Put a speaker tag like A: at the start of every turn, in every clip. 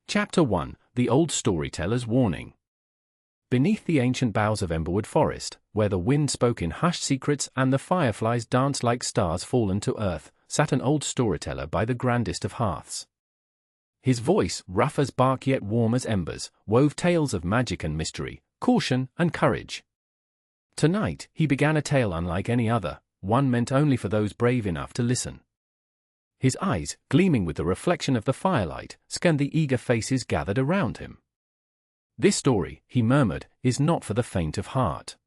A: Chapter 1: The Old Storyteller's Warning. Beneath the ancient boughs of Emberwood Forest, where the wind spoke in hushed secrets and the fireflies danced like stars fallen to earth, sat an old storyteller by the grandest of hearths. His voice, rough as bark yet warm as embers, wove tales of magic and mystery, caution and courage. Tonight, he began a tale unlike any other, one meant only for those brave enough to listen. His eyes, gleaming with the reflection of the firelight, scanned the eager faces gathered around him. "This story," he murmured, "is not for the faint of heart.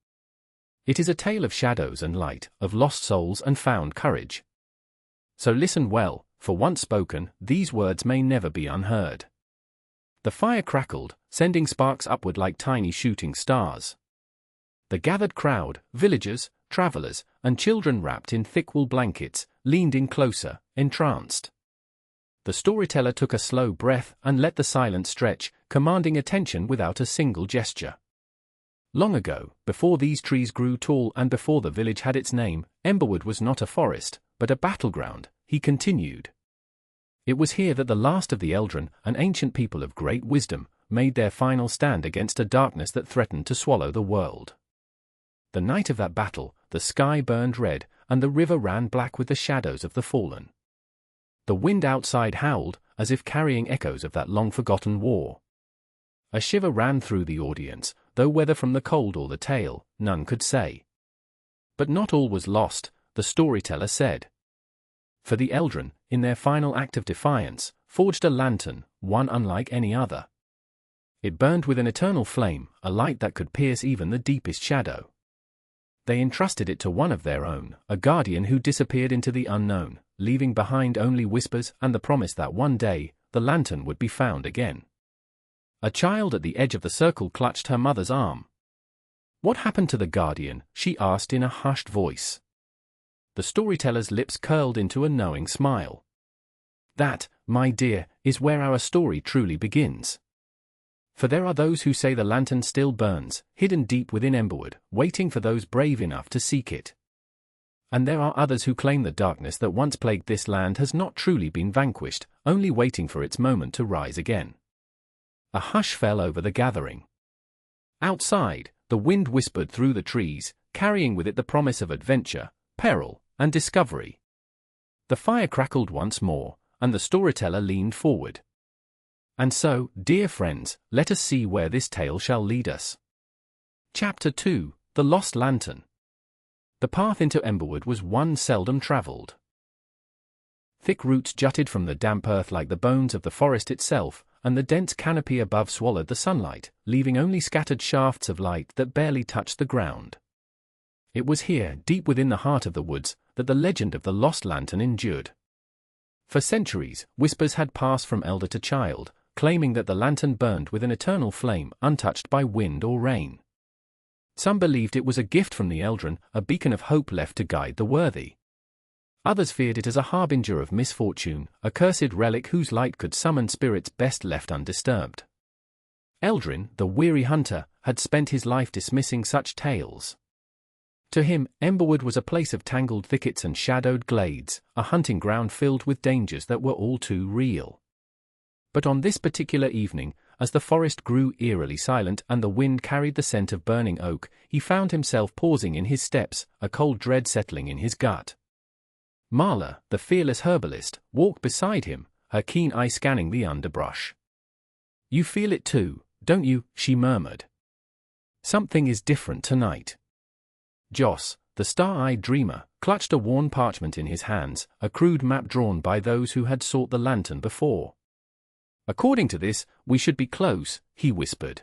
A: It is a tale of shadows and light, of lost souls and found courage. So listen well, for once spoken, these words may never be unheard." The fire crackled, sending sparks upward like tiny shooting stars. The gathered crowd, villagers, travelers, and children wrapped in thick wool blankets, leaned in closer, entranced. The storyteller took a slow breath and let the silence stretch, commanding attention without a single gesture. Long ago, before these trees grew tall and before the village had its name, Emberwood was not a forest, but a battleground, he continued. It was here that the last of the Eldrin, an ancient people of great wisdom, made their final stand against a darkness that threatened to swallow the world. The night of that battle, the sky burned red, and the river ran black with the shadows of the fallen. The wind outside howled, as if carrying echoes of that long-forgotten war. A shiver ran through the audience, though whether from the cold or the tale, none could say. But not all was lost, the storyteller said. For the Eldrin, in their final act of defiance, forged a lantern, one unlike any other. It burned with an eternal flame, a light that could pierce even the deepest shadow. They entrusted it to one of their own, a guardian who disappeared into the unknown, leaving behind only whispers and the promise that one day, the lantern would be found again. A child at the edge of the circle clutched her mother's arm. "What happened to the guardian?" she asked in a hushed voice. The storyteller's lips curled into a knowing smile. "That, my dear, is where our story truly begins. For there are those who say the lantern still burns, hidden deep within Emberwood, waiting for those brave enough to seek it. And there are others who claim the darkness that once plagued this land has not truly been vanquished, only waiting for its moment to rise again." A hush fell over the gathering. Outside, the wind whispered through the trees, carrying with it the promise of adventure, peril, and discovery. The fire crackled once more, and the storyteller leaned forward. "And so, dear friends, let us see where this tale shall lead us." Chapter 2: The Lost Lantern. The path into Emberwood was one seldom traveled. Thick roots jutted from the damp earth like the bones of the forest itself, and the dense canopy above swallowed the sunlight, leaving only scattered shafts of light that barely touched the ground. It was here, deep within the heart of the woods, that the legend of the lost lantern endured. For centuries, whispers had passed from elder to child, claiming that the lantern burned with an eternal flame, untouched by wind or rain. Some believed it was a gift from the Eldrin, a beacon of hope left to guide the worthy. Others feared it as a harbinger of misfortune, a cursed relic whose light could summon spirits best left undisturbed. Eldrin, the weary hunter, had spent his life dismissing such tales. To him, Emberwood was a place of tangled thickets and shadowed glades, a hunting ground filled with dangers that were all too real. But on this particular evening, as the forest grew eerily silent and the wind carried the scent of burning oak, he found himself pausing in his steps, a cold dread settling in his gut. Marla, the fearless herbalist, walked beside him, her keen eye scanning the underbrush. "You feel it too, don't you?" she murmured. "Something is different tonight." Joss, the star-eyed dreamer, clutched a worn parchment in his hands, a crude map drawn by those who had sought the lantern before. "According to this, we should be close," he whispered.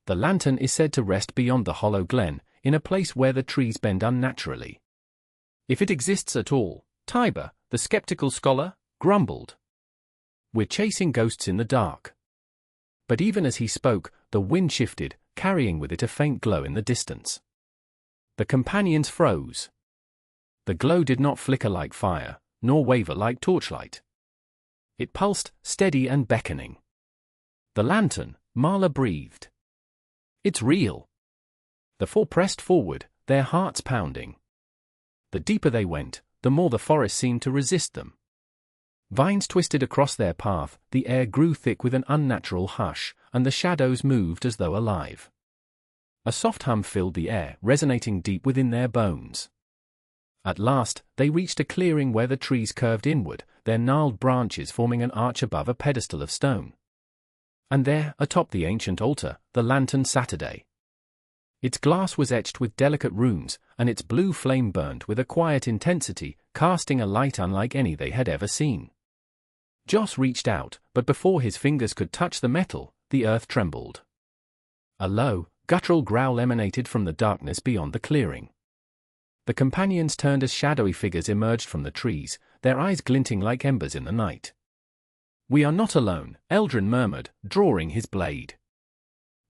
A: "The lantern is said to rest beyond the Hollow Glen, in a place where the trees bend unnaturally. If it exists at all," Tiber, the skeptical scholar, grumbled. "We're chasing ghosts in the dark." But even as he spoke, the wind shifted, carrying with it a faint glow in the distance. The companions froze. The glow did not flicker like fire, nor waver like torchlight. It pulsed, steady and beckoning. "The lantern," Marla breathed. "It's real." The four pressed forward, their hearts pounding. The deeper they went, the more the forest seemed to resist them. Vines twisted across their path, the air grew thick with an unnatural hush, and the shadows moved as though alive. A soft hum filled the air, resonating deep within their bones. At last, they reached a clearing where the trees curved inward, their gnarled branches forming an arch above a pedestal of stone. And there, atop the ancient altar, the lantern Saturday. Its glass was etched with delicate runes, and its blue flame burned with a quiet intensity, casting a light unlike any they had ever seen. Joss reached out, but before his fingers could touch the metal, the earth trembled. A low, guttural growl emanated from the darkness beyond the clearing. The companions turned as shadowy figures emerged from the trees, their eyes glinting like embers in the night. "We are not alone," Eldrin murmured, drawing his blade.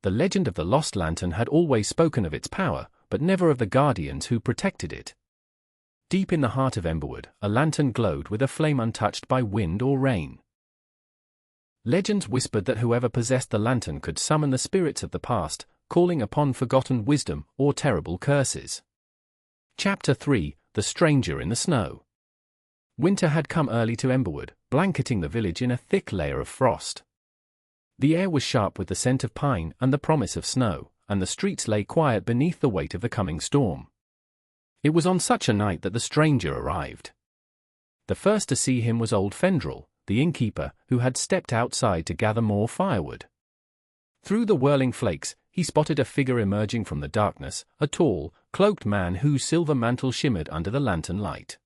A: The legend of the lost lantern had always spoken of its power, but never of the guardians who protected it. Deep in the heart of Emberwood, a lantern glowed with a flame untouched by wind or rain. Legends whispered that whoever possessed the lantern could summon the spirits of the past, calling upon forgotten wisdom or terrible curses. Chapter 3: The Stranger in the Snow. Winter had come early to Emberwood, blanketing the village in a thick layer of frost. The air was sharp with the scent of pine and the promise of snow, and the streets lay quiet beneath the weight of the coming storm. It was on such a night that the stranger arrived. The first to see him was old Fendrel, the innkeeper, who had stepped outside to gather more firewood. Through the whirling flakes, he spotted a figure emerging from the darkness, a tall, cloaked man whose silver mantle shimmered under the lantern light.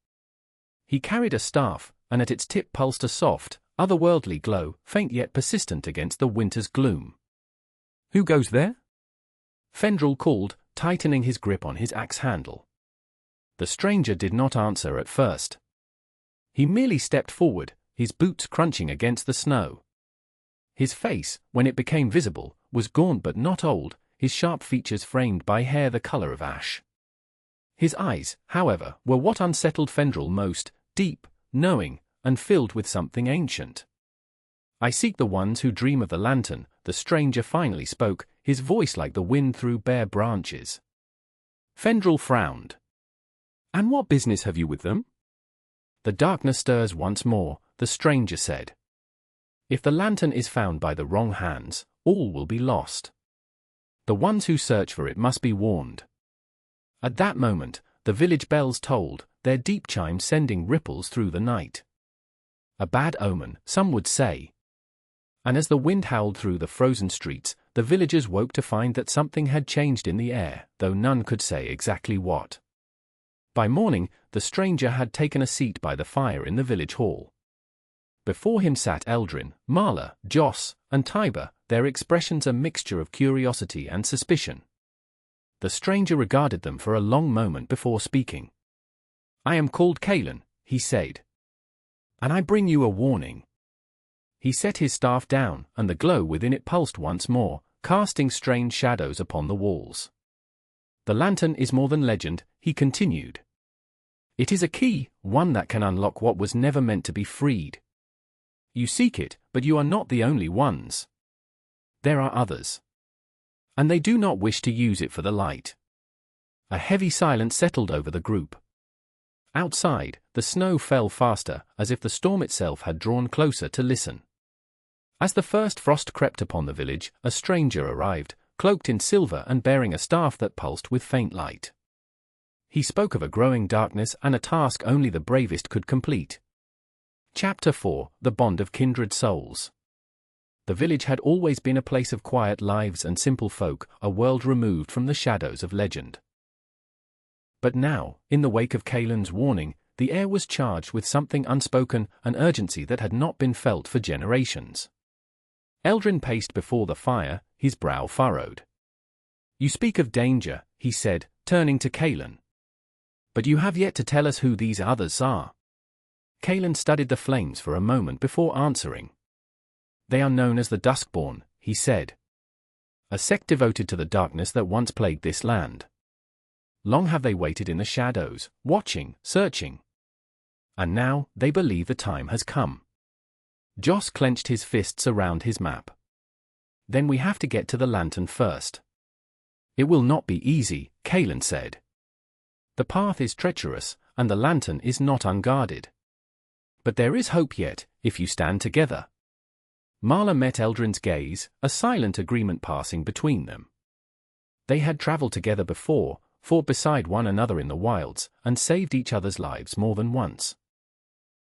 A: He carried a staff, and at its tip pulsed a soft, otherworldly glow, faint yet persistent against the winter's gloom. "Who goes there?" Fendrel called, tightening his grip on his axe handle. The stranger did not answer at first. He merely stepped forward, his boots crunching against the snow. His face, when it became visible, was gaunt but not old, his sharp features framed by hair the color of ash. His eyes, however, were what unsettled Fendrel most, deep, knowing, and filled with something ancient. "I seek the ones who dream of the lantern," the stranger finally spoke, his voice like the wind through bare branches. Fendrel frowned. "And what business have you with them?" "The darkness stirs once more," the stranger said. "If the lantern is found by the wrong hands, all will be lost. The ones who search for it must be warned." At that moment, the village bells tolled, their deep chimes sending ripples through the night. A bad omen, some would say. And as the wind howled through the frozen streets, the villagers woke to find that something had changed in the air, though none could say exactly what. By morning, the stranger had taken a seat by the fire in the village hall. Before him sat Eldrin, Marla, Joss, and Tiber, their expressions a mixture of curiosity and suspicion. The stranger regarded them for a long moment before speaking. "I am called Kalen," he said. "And I bring you a warning." He set his staff down, and the glow within it pulsed once more, casting strange shadows upon the walls. "The lantern is more than legend," he continued. "It is a key, one that can unlock what was never meant to be freed. You seek it, but you are not the only ones. There are others. And they do not wish to use it for the light." A heavy silence settled over the group. Outside, the snow fell faster, as if the storm itself had drawn closer to listen. As the first frost crept upon the village, a stranger arrived, cloaked in silver and bearing a staff that pulsed with faint light. He spoke of a growing darkness and a task only the bravest could complete. Chapter 4: The Bond of Kindred Souls. The village had always been a place of quiet lives and simple folk, a world removed from the shadows of legend. But now, in the wake of Kalen's warning, the air was charged with something unspoken, an urgency that had not been felt for generations. Eldrin paced before the fire, his brow furrowed. "You speak of danger," he said, turning to Kalen. "But you have yet to tell us who these others are." Kalen studied the flames for a moment before answering. "They are known as the Duskborn," he said. "A sect devoted to the darkness that once plagued this land. Long have they waited in the shadows, watching, searching. And now, they believe the time has come." Joss clenched his fists around his map. "Then we have to get to the lantern first." "It will not be easy," Kalen said. "The path is treacherous, and the lantern is not unguarded. But there is hope yet, if you stand together. Marla met Eldrin's gaze, a silent agreement passing between them. They had traveled together before, fought beside one another in the wilds, and saved each other's lives more than once.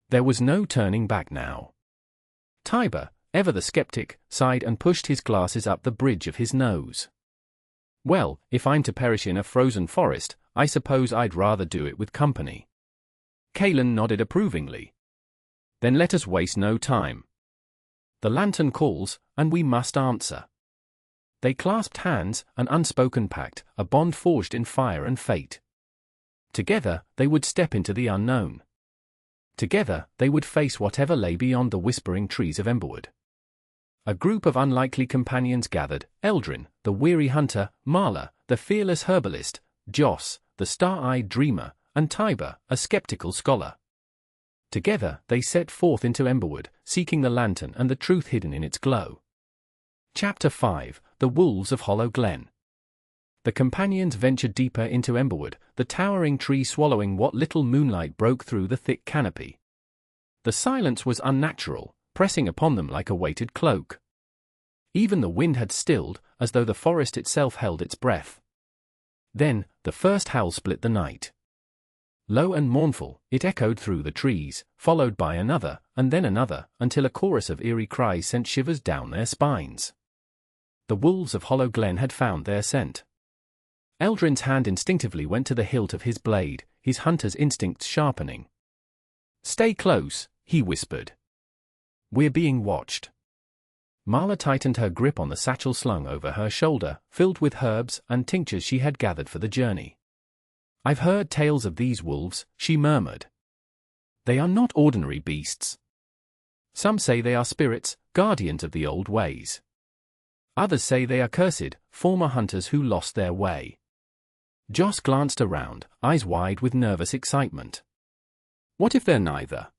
A: There was no turning back now. Tiber, ever the skeptic, sighed and pushed his glasses up the bridge of his nose. Well, if I'm to perish in a frozen forest, I suppose I'd rather do it with company. Kalen nodded approvingly. Then let us waste no time. The lantern calls, and we must answer. They clasped hands, an unspoken pact, a bond forged in fire and fate. Together, they would step into the unknown. Together, they would face whatever lay beyond the whispering trees of Emberwood. A group of unlikely companions gathered: Eldrin, the weary hunter; Marla, the fearless herbalist; Joss, the star-eyed dreamer; and Tiber, a skeptical scholar. Together, they set forth into Emberwood, seeking the lantern and the truth hidden in its glow. Chapter 5: The Wolves of Hollow Glen. The companions ventured deeper into Emberwood, the towering tree swallowing what little moonlight broke through the thick canopy. The silence was unnatural, pressing upon them like a weighted cloak. Even the wind had stilled, as though the forest itself held its breath. Then, the first howl split the night. Low and mournful, it echoed through the trees, followed by another, and then another, until a chorus of eerie cries sent shivers down their spines. The wolves of Hollow Glen had found their scent. Eldrin's hand instinctively went to the hilt of his blade, his hunter's instincts sharpening. "Stay close," he whispered. "We're being watched." Marla tightened her grip on the satchel slung over her shoulder, filled with herbs and tinctures she had gathered for the journey. "I've heard tales of these wolves," she murmured. "They are not ordinary beasts. Some say they are spirits, guardians of the old ways. Others say they are cursed, former hunters who lost their way." Joss glanced around, eyes wide with nervous excitement. "What if they're neither?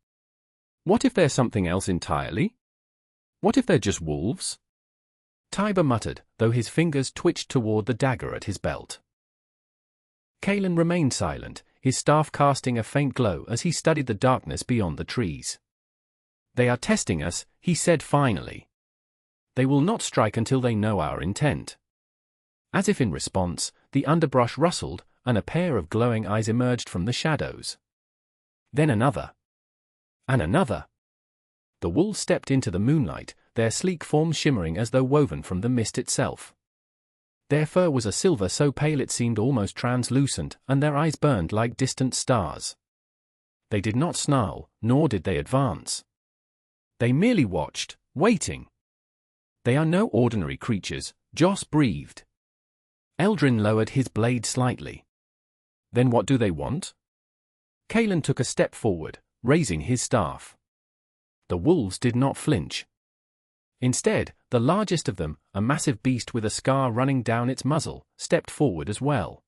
A: What if they're something else entirely? What if they're just wolves?" Tiber muttered, though his fingers twitched toward the dagger at his belt. Kalen remained silent, his staff casting a faint glow as he studied the darkness beyond the trees. "They are testing us," he said finally. "They will not strike until they know our intent." As if in response, the underbrush rustled, and a pair of glowing eyes emerged from the shadows. Then another. And another. The wolves stepped into the moonlight, their sleek forms shimmering as though woven from the mist itself. Their fur was a silver so pale it seemed almost translucent, and their eyes burned like distant stars. They did not snarl, nor did they advance. They merely watched, waiting. "They are no ordinary creatures," Joss breathed. Eldrin lowered his blade slightly. "Then what do they want?" Kalen took a step forward, raising his staff. The wolves did not flinch. Instead, the largest of them, a massive beast with a scar running down its muzzle, stepped forward as well.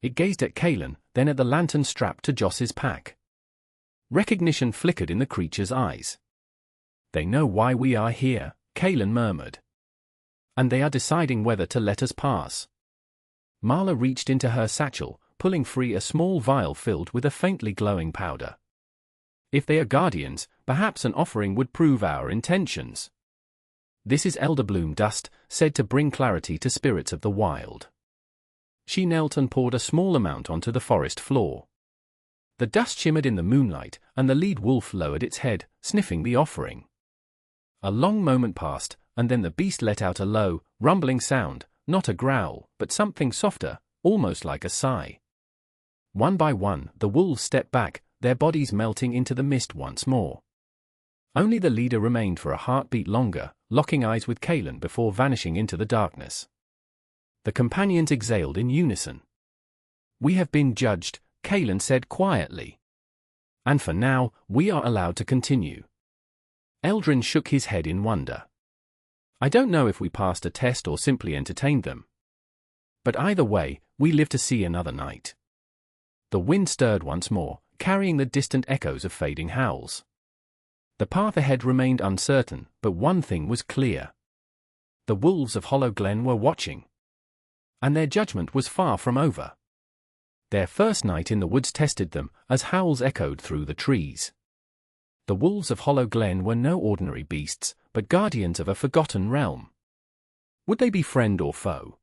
A: It gazed at Kalen, then at the lantern strapped to Joss's pack. Recognition flickered in the creature's eyes. "They know why we are here," Kalen murmured. "And they are deciding whether to let us pass." Marla reached into her satchel, pulling free a small vial filled with a faintly glowing powder. "If they are guardians, perhaps an offering would prove our intentions. This is elderbloom dust, said to bring clarity to spirits of the wild." She knelt and poured a small amount onto the forest floor. The dust shimmered in the moonlight, and the lead wolf lowered its head, sniffing the offering. A long moment passed, and then the beast let out a low, rumbling sound, not a growl, but something softer, almost like a sigh. One by one, the wolves stepped back, their bodies melting into the mist once more. Only the leader remained for a heartbeat longer, locking eyes with Kalen before vanishing into the darkness. The companions exhaled in unison. "We have been judged," Kalen said quietly. "And for now, we are allowed to continue." Eldrin shook his head in wonder. "I don't know if we passed a test or simply entertained them. But either way, we live to see another night." The wind stirred once more, carrying the distant echoes of fading howls. The path ahead remained uncertain, but one thing was clear. The wolves of Hollow Glen were watching. And their judgment was far from over. Their first night in the woods tested them, as howls echoed through the trees. The wolves of Hollow Glen were no ordinary beasts, but guardians of a forgotten realm. Would they be friend or foe?